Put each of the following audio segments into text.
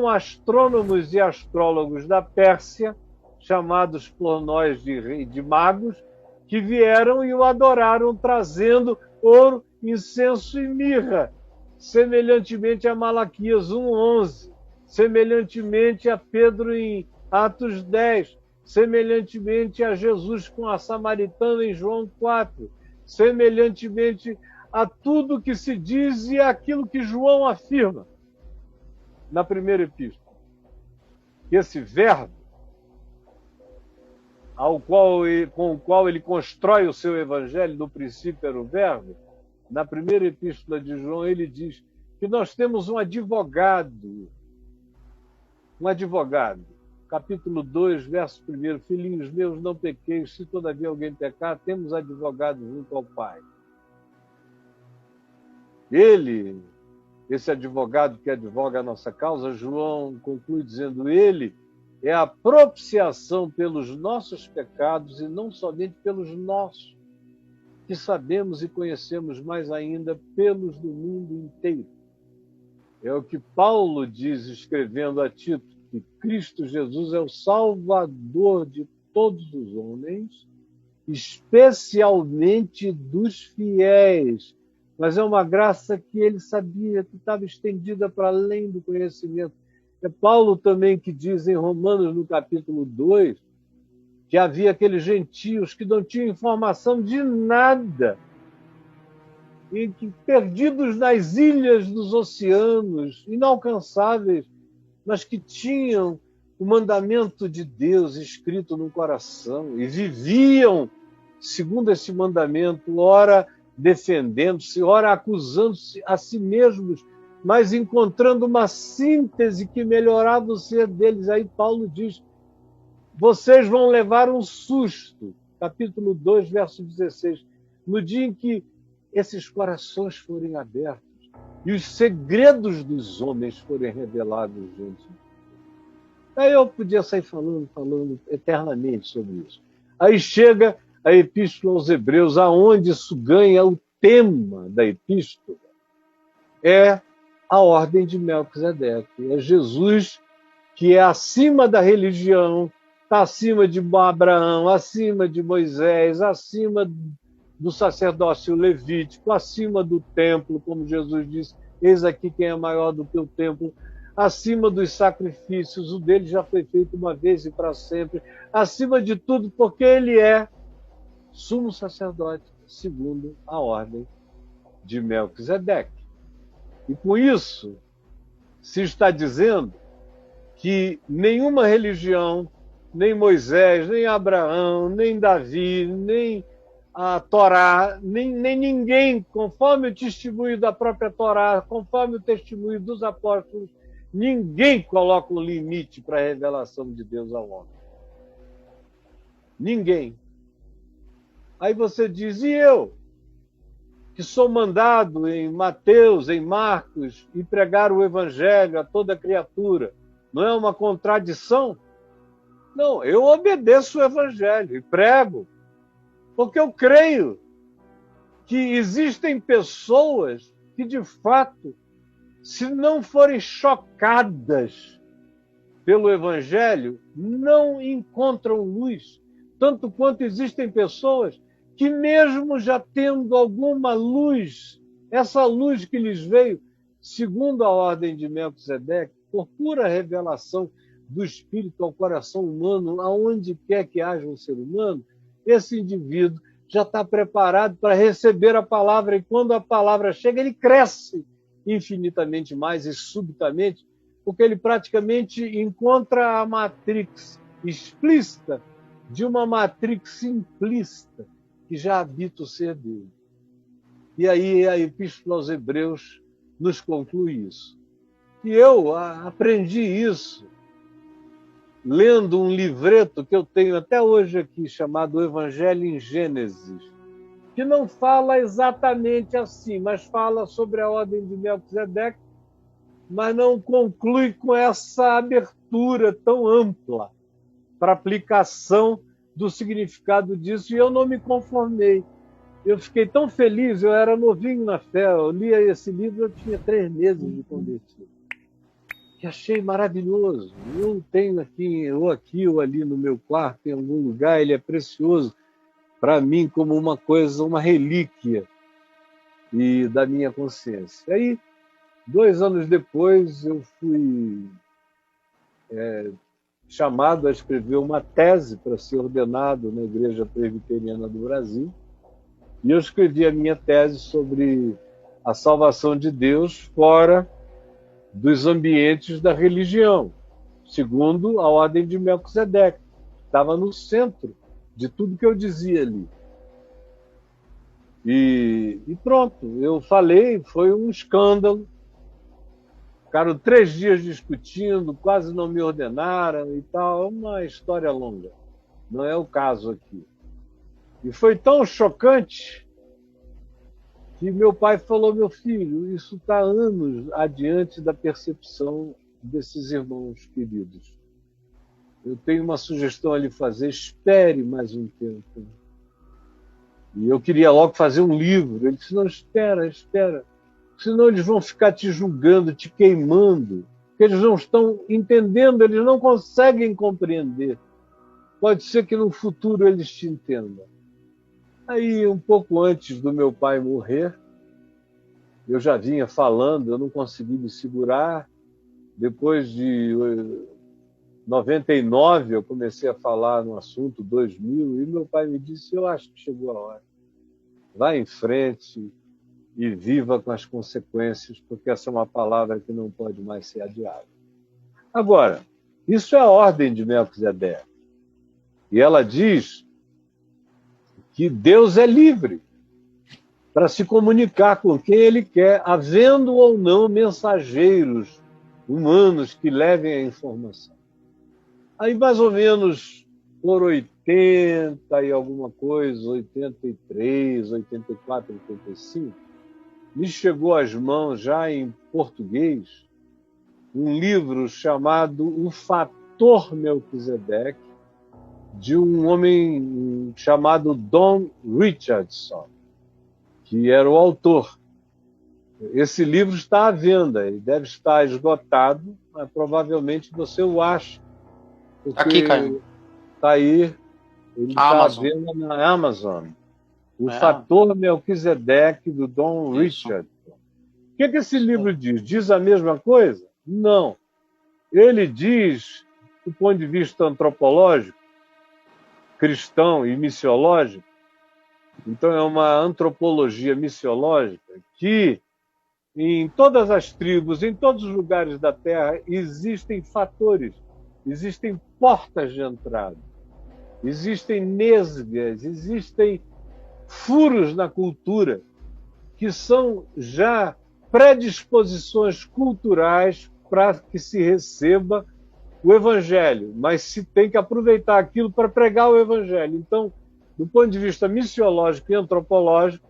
Eram astrônomos e astrólogos da Pérsia, chamados por nós de magos, que vieram e o adoraram, trazendo ouro, incenso e mirra, semelhantemente a Malaquias 1:11, semelhantemente a Pedro em Atos 10, semelhantemente a Jesus com a samaritana em João 4, semelhantemente a tudo que se diz e aquilo que João afirma na primeira epístola. Esse verbo, com o qual ele constrói o seu evangelho, no princípio era o verbo, na primeira epístola de João ele diz que nós temos um advogado, capítulo 2, verso 1, filhinhos meus, não pequeis, se todavia alguém pecar, temos advogado junto ao Pai. Ele, esse advogado que advoga a nossa causa, João conclui dizendo, ele é a propiciação pelos nossos pecados e não somente pelos nossos, que sabemos e conhecemos mais ainda pelos do mundo inteiro. É o que Paulo diz escrevendo a Tito, que Cristo Jesus é o Salvador de todos os homens, especialmente dos fiéis. Mas é uma graça que ele sabia que estava estendida para além do conhecimento. É Paulo também que diz em Romanos, no capítulo 2, que havia aqueles gentios que não tinham informação de nada, e que, perdidos nas ilhas dos oceanos, inalcançáveis, mas que tinham o mandamento de Deus escrito no coração e viviam segundo esse mandamento, ora defendendo-se, ora acusando-se a si mesmos, mas encontrando uma síntese que melhorava o ser deles. Aí Paulo diz, vocês vão levar um susto, capítulo 2, verso 16, no dia em que esses corações forem abertos e os segredos dos homens forem revelados diante. Aí eu podia sair falando eternamente sobre isso. Aí chega a Epístola aos Hebreus, aonde isso ganha o tema da Epístola, é a ordem de Melquisedeque. É Jesus que é acima da religião, está acima de Abraão, acima de Moisés, acima do sacerdócio levítico, acima do templo, como Jesus disse, eis aqui quem é maior do que o templo, acima dos sacrifícios, o dele já foi feito uma vez e para sempre, acima de tudo, porque ele é sumo sacerdote, segundo a ordem de Melquisedeque. E com isso, se está dizendo que nenhuma religião, nem Moisés, nem Abraão, nem Davi, nem a Torá, nem ninguém, conforme o testemunho da própria Torá, conforme o testemunho dos apóstolos, ninguém coloca um limite para a revelação de Deus ao homem. Ninguém. Aí você diz, e eu, que sou mandado em Mateus, em Marcos, e pregar o Evangelho a toda criatura, não é uma contradição? Não, eu obedeço o Evangelho e prego, porque eu creio que existem pessoas que, de fato, se não forem chocadas pelo Evangelho, não encontram luz. Tanto quanto existem pessoas que, mesmo já tendo alguma luz, essa luz que lhes veio, segundo a ordem de Melquisedeque, por pura revelação do Espírito ao coração humano, aonde quer que haja um ser humano, esse indivíduo já está preparado para receber a palavra, e quando a palavra chega, ele cresce infinitamente mais e subitamente, porque ele praticamente encontra a matrix explícita de uma matrix simplista que já habita o ser dele. E aí a Epístola aos Hebreus nos conclui isso. E eu aprendi isso lendo um livreto que eu tenho até hoje aqui, chamado Evangelho em Gênesis, que não fala exatamente assim, mas fala sobre a ordem de Melquisedeque, mas não conclui com essa abertura tão ampla para aplicação do significado disso, e eu não me conformei. Eu fiquei tão feliz, eu era novinho na fé, eu lia esse livro, eu tinha 3 meses de convertido. e achei maravilhoso. Eu tenho aqui, ou ali no meu quarto, em algum lugar, ele é precioso para mim como uma coisa, uma relíquia e da minha consciência. Aí, 2 anos depois, eu fui chamado a escrever uma tese para ser ordenado na Igreja Presbiteriana do Brasil. E eu escrevi a minha tese sobre a salvação de Deus fora dos ambientes da religião, segundo a ordem de Melquisedeque. Estava no centro de tudo que eu dizia ali. E pronto, eu falei, foi um escândalo. Ficaram 3 dias discutindo, quase não me ordenaram e tal. É uma história longa. Não é o caso aqui. E foi tão chocante que meu pai falou: meu filho, isso está anos adiante da percepção desses irmãos queridos. Eu tenho uma sugestão a lhe fazer: espere mais um tempo. E eu queria logo fazer um livro. Ele disse: não, espera, espera. Senão eles vão ficar te julgando, te queimando, porque eles não estão entendendo, eles não conseguem compreender. Pode ser que no futuro eles te entendam. Aí, um pouco antes do meu pai morrer, eu já vinha falando, eu não consegui me segurar. Depois de 99, eu comecei a falar no assunto, 2000, e meu pai me disse: eu acho que chegou a hora. Vá em frente e viva com as consequências, porque essa é uma palavra que não pode mais ser adiada. Agora, isso é a ordem de Melquisedeque. E ela diz que Deus é livre para se comunicar com quem Ele quer, havendo ou não mensageiros humanos que levem a informação. Aí, mais ou menos por 80 e alguma coisa, 83, 84, 85, me chegou às mãos, já em português, um livro chamado O Fator Melquisedeque, de um homem chamado Don Richardson, que era o autor. Esse livro está à venda, ele deve estar esgotado, mas provavelmente você o acha, Aqui, Caio. porque está aí, ele está à Amazon. venda na Amazon. O É, Fator Melquisedeque, do Don isso. Richardson. O que esse livro diz? Diz a mesma coisa? Não. Ele diz, do ponto de vista antropológico, cristão e missiológico, então é uma antropologia missiológica, que em todas as tribos, em todos os lugares da Terra, existem fatores, existem portas de entrada, existem nesgas, existem furos na cultura, que são já predisposições culturais para que se receba o Evangelho, mas se tem que aproveitar aquilo para pregar o Evangelho. Então, do ponto de vista missiológico e antropológico,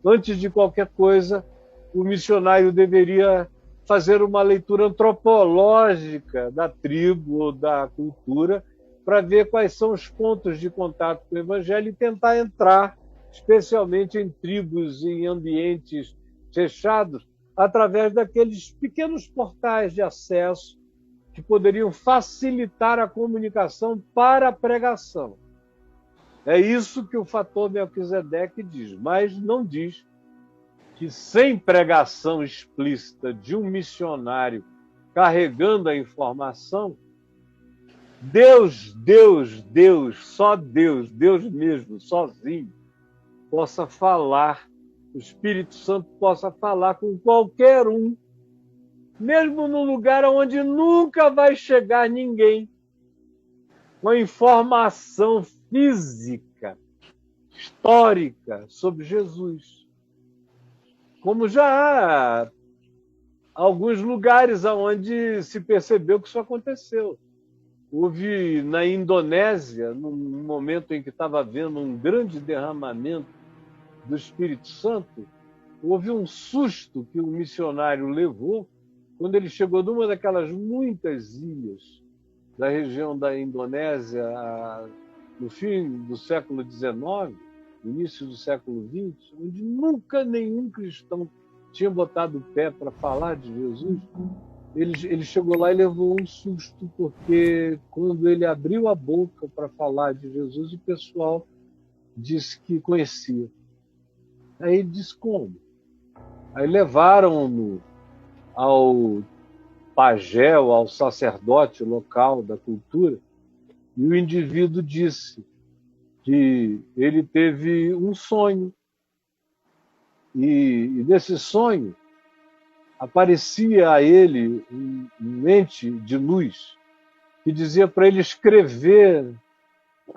antes de qualquer coisa, o missionário deveria fazer uma leitura antropológica da tribo ou da cultura para ver quais são os pontos de contato com o Evangelho e tentar entrar, especialmente em tribos e em ambientes fechados, através daqueles pequenos portais de acesso que poderiam facilitar a comunicação para a pregação. É isso que o Fator Melquisedeque diz, mas não diz que sem pregação explícita de um missionário carregando a informação, Deus, só Deus, Deus mesmo, sozinho, possa falar, o Espírito Santo possa falar com qualquer um, mesmo no lugar onde nunca vai chegar ninguém, com a informação física, histórica sobre Jesus. Como já há alguns lugares onde se percebeu que isso aconteceu. Houve na Indonésia, num momento em que estava havendo um grande derramamento do Espírito Santo, houve um susto que o missionário levou quando ele chegou numa daquelas muitas ilhas da região da Indonésia no fim do século XIX, início do século XX, onde nunca nenhum cristão tinha botado o pé para falar de Jesus. ele chegou lá e levou um susto, porque quando ele abriu a boca para falar de Jesus, o pessoal disse que conhecia. Aí ele disse como? Aí levaram-no ao pajé, ao sacerdote local da cultura, e o indivíduo disse que ele teve um sonho, e nesse sonho aparecia a ele um ente de luz que dizia para ele escrever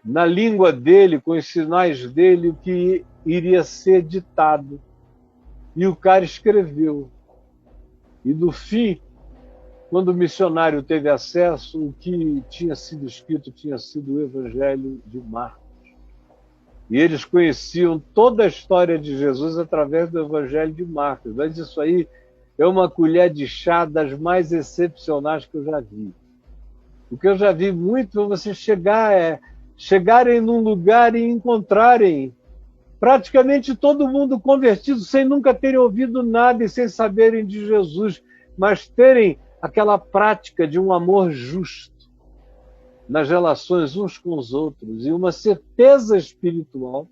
na língua dele, com os sinais dele, o que iria ser ditado. E o cara escreveu. E no fim, quando o missionário teve acesso, o que tinha sido escrito tinha sido o Evangelho de Marcos. E eles conheciam toda a história de Jesus através do Evangelho de Marcos. Mas isso aí é uma colher de chá das mais excepcionais que eu já vi. O que eu já vi muito é você chegarem num lugar e encontrarem praticamente todo mundo convertido sem nunca terem ouvido nada e sem saberem de Jesus, mas terem aquela prática de um amor justo nas relações uns com os outros e uma certeza espiritual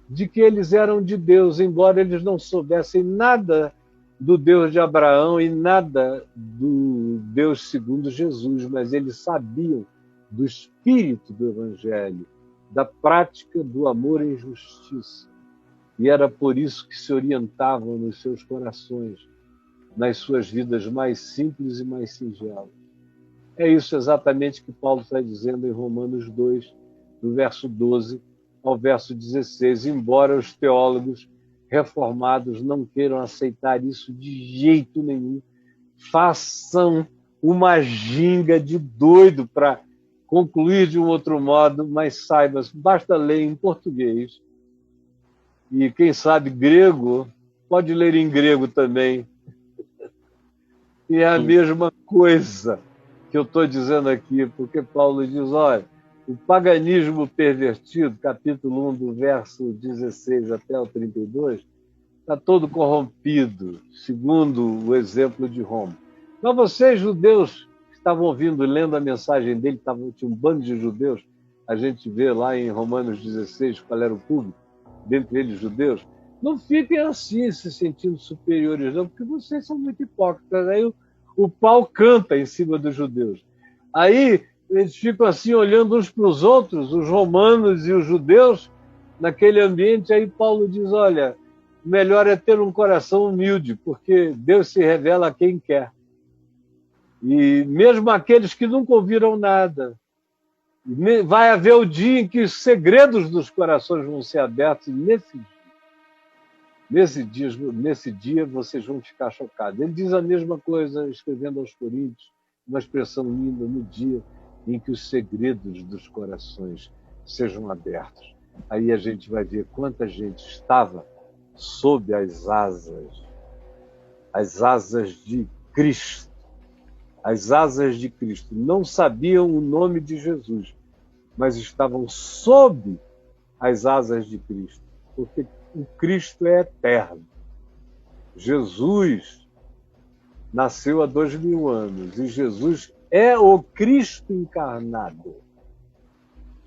de que eles eram de Deus, embora eles não soubessem nada do Deus de Abraão e nada do Deus segundo Jesus, mas eles sabiam do espírito do Evangelho, da prática do amor em justiça. E era por isso que se orientavam nos seus corações, nas suas vidas mais simples e mais singelas. É isso exatamente que Paulo está dizendo em Romanos 2, do verso 12 ao verso 16, embora os teólogos reformados não queiram aceitar isso de jeito nenhum, façam uma ginga de doido para concluir de um outro modo, mas saiba, basta ler em português. E quem sabe grego, pode ler em grego também. E é a mesma coisa que eu estou dizendo aqui, porque Paulo diz, olha, o paganismo pervertido, capítulo 1, do verso 16 até o 32, está todo corrompido, segundo o exemplo de Roma. Mas vocês, judeus, que estavam ouvindo, lendo a mensagem dele, tinha um bando de judeus, a gente vê lá em Romanos 16 qual era o público, dentre eles judeus, não fiquem assim, se sentindo superiores, não, porque vocês são muito hipócritas. Aí o pau canta em cima dos judeus. Aí eles ficam assim, olhando uns para os outros, os romanos e os judeus, naquele ambiente. Aí Paulo diz, olha, melhor é ter um coração humilde, porque Deus se revela a quem quer. E mesmo aqueles que nunca ouviram nada, vai haver o dia em que os segredos dos corações vão ser abertos, e nesse dia vocês vão ficar chocados. Ele diz a mesma coisa, escrevendo aos Coríntios, uma expressão linda, no dia em que os segredos dos corações sejam abertos. Aí a gente vai ver quanta gente estava sob as asas de Cristo. As asas de Cristo. Não sabiam o nome de Jesus, mas estavam sob as asas de Cristo, porque o Cristo é eterno. Jesus nasceu há 2000 anos e Jesus é o Cristo encarnado.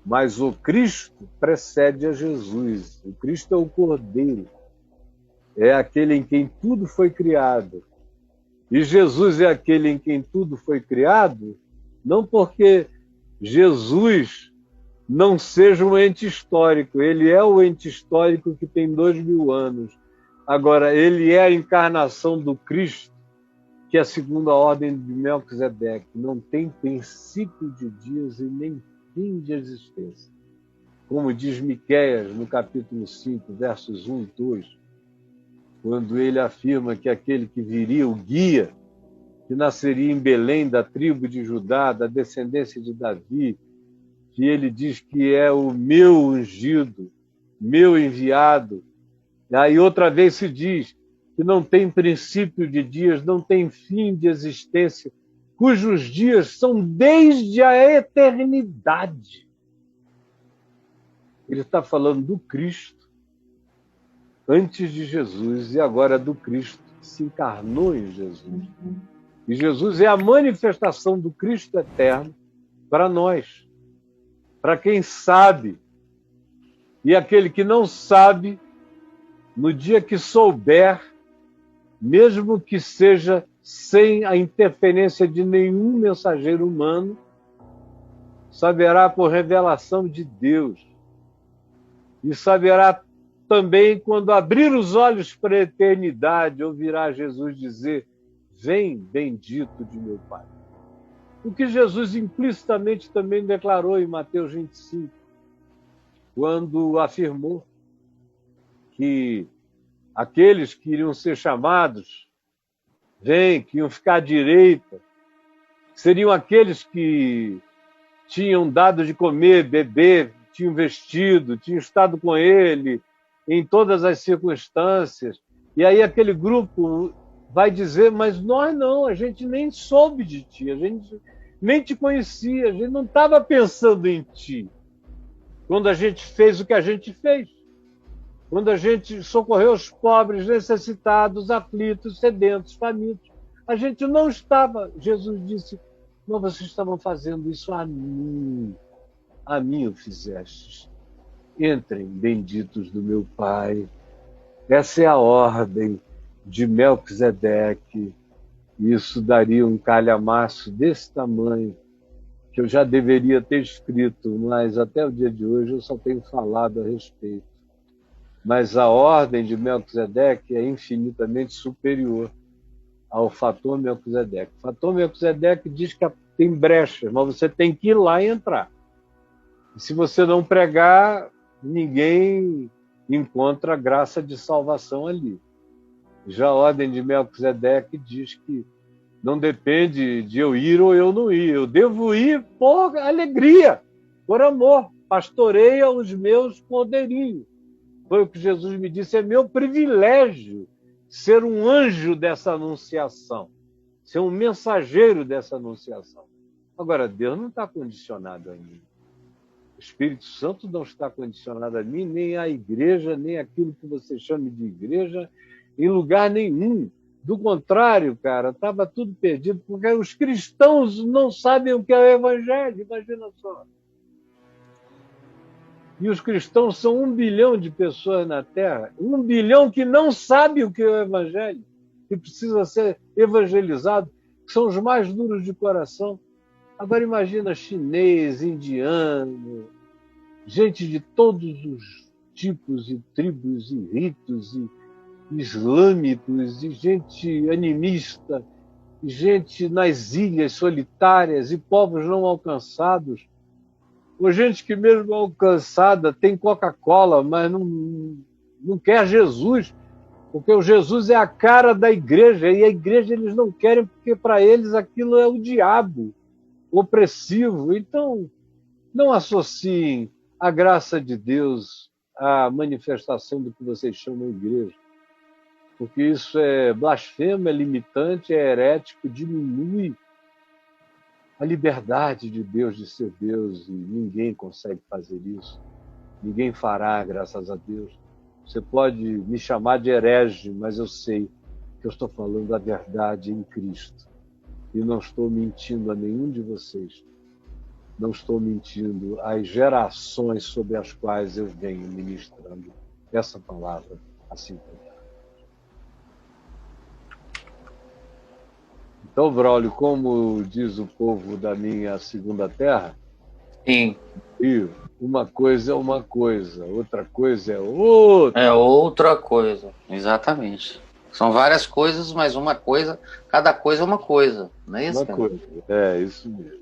Mas o Cristo precede a Jesus. O Cristo é o Cordeiro. É aquele em quem tudo foi criado. E Jesus é aquele em quem tudo foi criado, não porque Jesus não seja um ente histórico. Ele é o ente histórico que tem 2000 anos. Agora, ele é a encarnação do Cristo, que é a segunda ordem de Melquisedeque. Não tem princípio de dias e nem fim de existência. Como diz Miqueias no capítulo 5, versos 1 e 2, quando ele afirma que aquele que viria, o guia, que nasceria em Belém, da tribo de Judá, da descendência de Davi, que ele diz que é o meu ungido, meu enviado. Aí outra vez se diz que não tem princípio de dias, não tem fim de existência, cujos dias são desde a eternidade. Ele está falando do Cristo antes de Jesus e agora do Cristo que se encarnou em Jesus. E Jesus é a manifestação do Cristo eterno para nós, para quem sabe. E aquele que não sabe, no dia que souber, mesmo que seja sem a interferência de nenhum mensageiro humano, saberá por revelação de Deus. E saberá também quando abrir os olhos para a eternidade, ouvirá Jesus dizer: vem, bendito de meu Pai. O que Jesus implicitamente também declarou em Mateus 25, quando afirmou que aqueles que iriam ser chamados, que iam ficar à direita, seriam aqueles que tinham dado de comer, beber, tinham vestido, tinham estado com ele em todas as circunstâncias. E aí aquele grupo vai dizer: mas nós não, a gente nem soube de ti, a gente nem te conhecia, a gente não estava pensando em ti quando a gente fez o que a gente fez. Quando a gente socorreu os pobres, necessitados, aflitos, sedentos, famintos. A gente não estava. Jesus disse: não, vocês estavam fazendo isso a mim o fizestes. Entrem, benditos do meu Pai. Essa é a ordem de Melquisedeque. Isso daria um calhamaço desse tamanho, que eu já deveria ter escrito, mas até o dia de hoje eu só tenho falado a respeito. Mas a ordem de Melquisedeque é infinitamente superior ao fator Melquisedeque. O fator Melquisedeque diz que tem brechas, mas você tem que ir lá e entrar. E se você não pregar, ninguém encontra a graça de salvação ali. Já a ordem de Melquisedeque diz que não depende de eu ir ou eu não ir. Eu devo ir por alegria, por amor. Pastoreia os meus cordeirinhos. Foi o que Jesus me disse: é meu privilégio ser um anjo dessa anunciação, ser um mensageiro dessa anunciação. Agora, Deus não está condicionado a mim. O Espírito Santo não está condicionado a mim, nem à igreja, nem aquilo que você chama de igreja, em lugar nenhum. Do contrário, cara, estava tudo perdido, porque os cristãos não sabem o que é o Evangelho, imagina só. E os cristãos são 1 bilhão de pessoas na Terra, 1 bilhão que não sabe o que é o Evangelho, que precisa ser evangelizado, que são os mais duros de coração. Agora imagina chinês, indiano, gente de todos os tipos e tribos e ritos e islâmicos, e gente animista, e gente nas ilhas solitárias e povos não alcançados. Ou gente que mesmo alcançada tem Coca-Cola, mas não quer Jesus, porque o Jesus é a cara da igreja, e a igreja eles não querem porque para eles aquilo é o diabo opressivo. Então, não associem a graça de Deus à manifestação do que vocês chamam de igreja, porque isso é blasfemo, é limitante, é herético, diminui a liberdade de Deus de ser Deus, e ninguém consegue fazer isso. Ninguém fará, graças a Deus. Você pode me chamar de herege, mas eu sei que eu estou falando a verdade em Cristo. E não estou mentindo a nenhum de vocês. Não estou mentindo às gerações sobre as quais eu venho ministrando essa palavra há 50 anos. Então, Braulio, como diz o povo da minha segunda terra, Sim. Uma coisa é uma coisa, outra coisa é outra. É outra coisa, exatamente. São várias coisas, mas uma coisa, cada coisa é uma coisa, não é isso? Uma coisa, é isso mesmo.